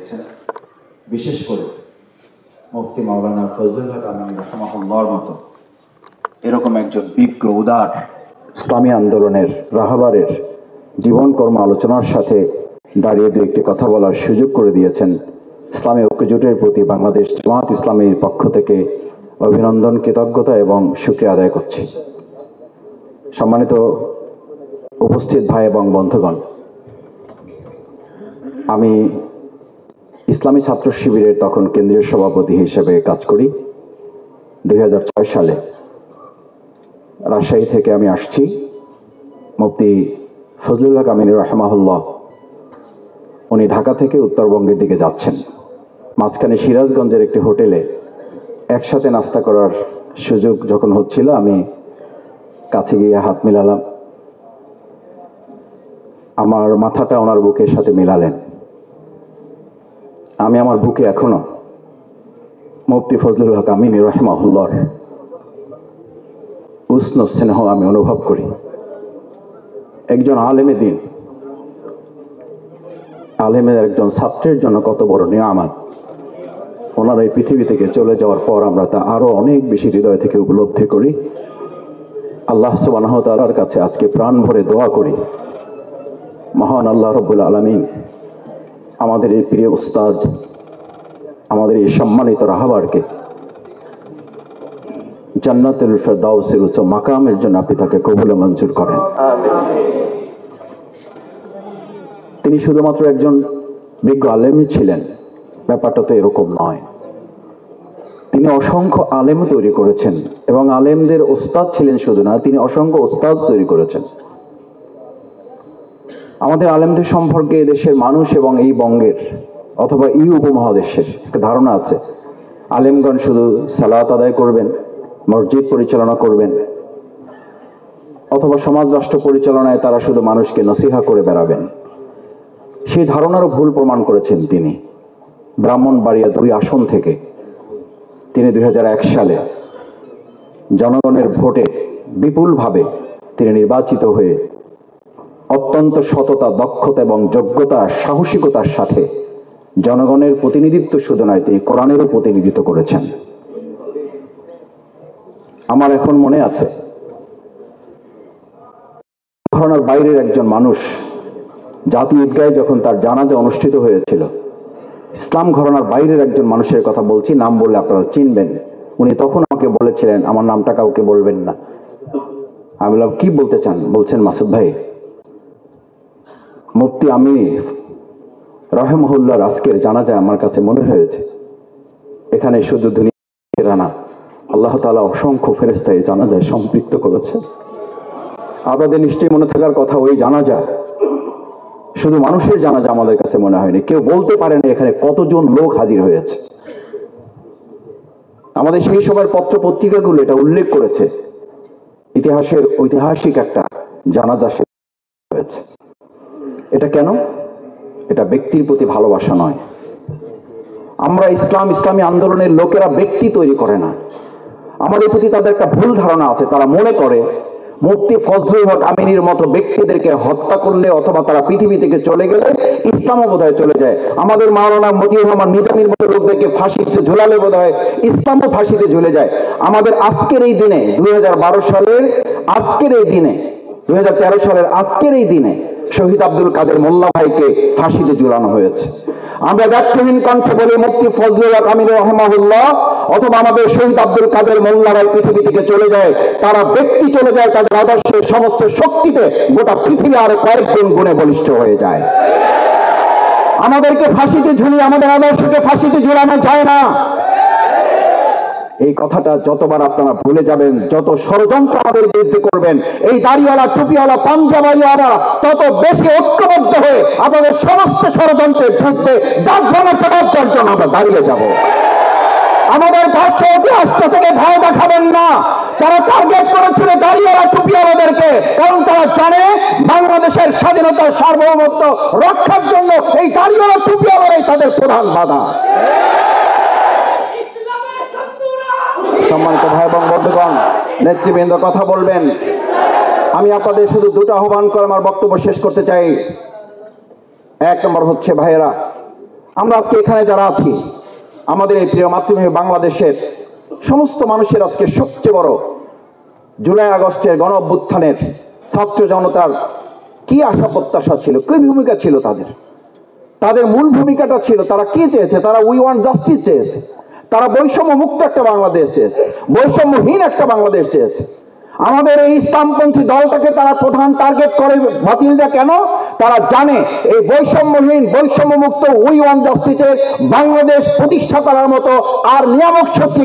দিয়েছেন। বিশেষ করে মুফতি মাওলানা ফজলুল হক আমিনী রাহিমাহুল্লাহর মতো এরকম একজন বিজ্ঞ উদার ইসলামী আন্দোলনের রাহবারের জীবন কর্ম আলোচনার সাথে দাঁড়িয়ে দু একটি কথা বলার সুযোগ করে দিয়েছেন। ইসলামী ঐক্যজোটের প্রতি বাংলাদেশ জামাত ইসলামীর পক্ষ থেকে অভিনন্দন, কৃতজ্ঞতা এবং শুকরিয়া আদায় করছি। সম্মানিত উপস্থিত ভাই এবং বন্ধুগণ, আমি ইসলামী ছাত্র শিবিরের তখন কেন্দ্রীয় সভাপতি হিসেবে কাজ করি। 2006 সালে রাজশাহী থেকে আমি আসছি। মুফতি ফজলুল হক আমিনী রাহিমাহুল্লাহ উনি ঢাকা থেকে উত্তরবঙ্গের দিকে যাচ্ছেন। মাঝখানে সিরাজগঞ্জের একটি হোটেলে একসাথে নাস্তা করার সুযোগ যখন হচ্ছিল, আমি কাছে গিয়ে হাত মিলালাম। আমার মাথাটা ওনার বুকের সাথে মিলালেন। আমি আমার বুকে এখনো মুফতি ফজলুল হক আমিনী রাহিমাহুল্লাহর উষ্ণ স্নেহ আমি অনুভব করি। একজন আলেমে দ্বীন, আলেমের একজন ছাত্রের জন্য কত বড় নিয়ামত। ওনারা এই পৃথিবী থেকে চলে যাওয়ার পর আমরা তা আরো অনেক বেশি হৃদয় থেকে উপলব্ধি করি। আল্লাহ সুবহানাহু ওয়া তাআলার কাছে আজকে প্রাণ ভরে দোয়া করি, মহান আল্লাহ রাব্বুল আলামিন আমাদের এই প্রিয় উস্তাদ, আমাদের এই সম্মানিত রাহবারকে জান্নাতুল ফেরদাউসের উচ্চ মাকামের জন্য আপনি তাকে কবুল মঞ্জুর করেন। তিনি শুধুমাত্র একজন বিজ্ঞ আলেমই ছিলেন, ব্যাপারটা তো এরকম নয়। তিনি অসংখ্য আলেম তৈরি করেছেন এবং আলেমদের ওস্তাদ ছিলেন শুধু না, তিনি অসংখ্য ওস্তাদ তৈরি করেছেন। আমাদের আলেমদের সম্পর্কে দেশের মানুষ এবং এই বঙ্গের অথবা এই উপমহাদেশের একটা ধারণা আছে, আলেমগণ শুধু সালাত আদায় করবেন, মসজিদ পরিচালনা করবেন, অথবা সমাজ রাষ্ট্র পরিচালনায় তারা শুধু মানুষকে নসিহা করে বেড়াবেন। সেই ধারণারও ভুল প্রমাণ করেছেন তিনি। ব্রাহ্মণবাড়িয়া 2 আসন থেকে তিনি 2001 সালে জনগণের ভোটে বিপুলভাবে তিনি নির্বাচিত হয়ে অত্যন্ত সততা, দক্ষতা এবং যোগ্যতা, সাহসিকতার সাথে জনগণের প্রতিনিধিত্ব শুধু নয়, তিনি কোরআনেরও প্রতিনিধিত্ব করেছেন। আমার এখন মনে আছে, ঘরানার বাইরের একজন মানুষ জাতীয় ঈদগাহে যখন তার জানাজা অনুষ্ঠিত হয়েছিল, ইসলাম ঘরানার বাইরের একজন মানুষের কথা বলছি, নাম বললে আপনারা চিনবেন। উনি তখন আমাকে বলেছিলেন আমার নামটা কাউকে বলবেন না। আমি বললাম কি বলতে চান? বলছেন মাসুদ ভাই, মুফতি আমিনী রাহিমাহুল্লাহর আজকের জানাজায় আমার কাছে মনে হয়েছে এখানে শুধু দুনিয়া না, আল্লাহ তাআলা অসংখ্য ফেরেশতা এই জানাজায় সম্পৃক্ত করেছে। আপনাদের নিশ্চয়ই মনে থাকার কথা, ওই জানাজা শুধু মানুষের জানাজা আমাদের কাছে মনে হয়নি। কেউ বলতে পারে না এখানে কতজন লোক হাজির হয়েছে। আমাদের সেই সময়ের পত্র পত্রিকাগুলো এটা উল্লেখ করেছে, ইতিহাসের ঐতিহাসিক একটা জানাজা হয়েছে। এটা কেন? এটা ব্যক্তির প্রতি ভালোবাসা নয়। আমরা ইসলামী আন্দোলনের লোকেরা ব্যক্তি তৈরি করে না। আমাদের প্রতি তাদের একটা ভুল ধারণা আছে। তারা মনে করে মুফতি ফজলুল হক আমিনীর মতো ব্যক্তিদেরকে হত্যা করলে অথবা তারা পৃথিবী থেকে চলে গেলে ইসলামও বোধহয় চলে যায়। আমাদের মাওলানা মতিউর রহমান নিজামীর মতো লোকদেরকে ফাঁসিতে ঝুলালে বোধহয় ইসলামও ফাঁসিতে ঝুলে যায়। আমাদের আজকের এই দিনে 2012 সালের আজকের এই দিনে 2013 সালের আজকের এই দিনে শহীদ আব্দুল কাদের মোল্লা ভাইকে ফাঁসিতে ঝুলানো হয়েছে। আমরা ব্যর্থহীন কণ্ঠে বলি মুফতি ফজলুল হক আমিনী রাহিমাহুল্লাহ অথবা আমাদের শহীদ আব্দুল কাদের মোল্লা ভাই পৃথিবী থেকে চলে যায়, তারা ব্যক্তি চলে যায়, তাদের আদর্শের সমস্ত শক্তিতে গোটা পৃথিবী আরো কয়েক গুণে বলিষ্ঠ হয়ে যায়। আমাদেরকে ফাঁসিতে ঝুলিয়ে আমাদের আদর্শকে ফাঁসিতে ঝুলানো যায় না। এই কথাটা যতবার আপনারা ভুলে যাবেন, যত ষড়যন্ত্র আমাদের বিরুদ্ধে করবেন, এই দাড়িওয়ালা টুপিওয়ালা পাঞ্জাবিওয়ালা তত বেশি ঐক্যবদ্ধ হয়ে আপনাদের সমস্ত ষড়যন্ত্রের বিরুদ্ধে দাঁড়ানোর জন্য আমরা দাঁড়িয়ে যাব। আমাদের ভাষ্য ইতিহাসটা থেকে ভয় দেখাবেন না। তারা টার্গেট করেছিল দাড়িওয়ালা টুপিওয়ালাদেরকে, কারণ তারা জানে বাংলাদেশের স্বাধীনতার সার্বভৌমত্ব রক্ষার জন্য এই দাড়িওয়ালা টুপিওয়ালারাই তাদের প্রধান বাধা। সম্মানিত ভাই এবং বন্ধুগণ, নেতৃবৃন্দ কথা বলবেন। আমি আপনাদের শুধু দুটো আহ্বান করে আমার বক্তব্য শেষ করতে চাই। এক নম্বর হচ্ছে, ভাইয়েরা, আমরা আজকে এখানে যারা আছি, আমাদের এই প্রিয় মাতৃভূমি বাংলাদেশের সমস্ত মানুষের আজকে সবচেয়ে বড় জুলাই আগস্টের গণ অভ্যুত্থানের ছাত্র জনতার কি আশা প্রত্যাশা ছিল, কি ভূমিকা ছিল তাদের মূল ভূমিকাটা ছিল তারা কি চেয়েছে? তারা উই ওয়ান্ট জাস্টিস চেয়েছে। তারা বৈষম্য মুক্ত একটা বাংলাদেশ চেয়েছে, বৈষম্যহীন একটা বাংলাদেশ চেয়েছে। আমাদের এই ইসলামপন্থী দলটাকে তারা প্রধান টার্গেট করে বাতিলটা কেন? তারা জানে এই বৈষম্যহীন বৈষম্য মুক্ত উই ওয়ান্ট জাস্টিসের বাংলাদেশ প্রতিষ্ঠা করার মতো আর নিয়ামক শক্তি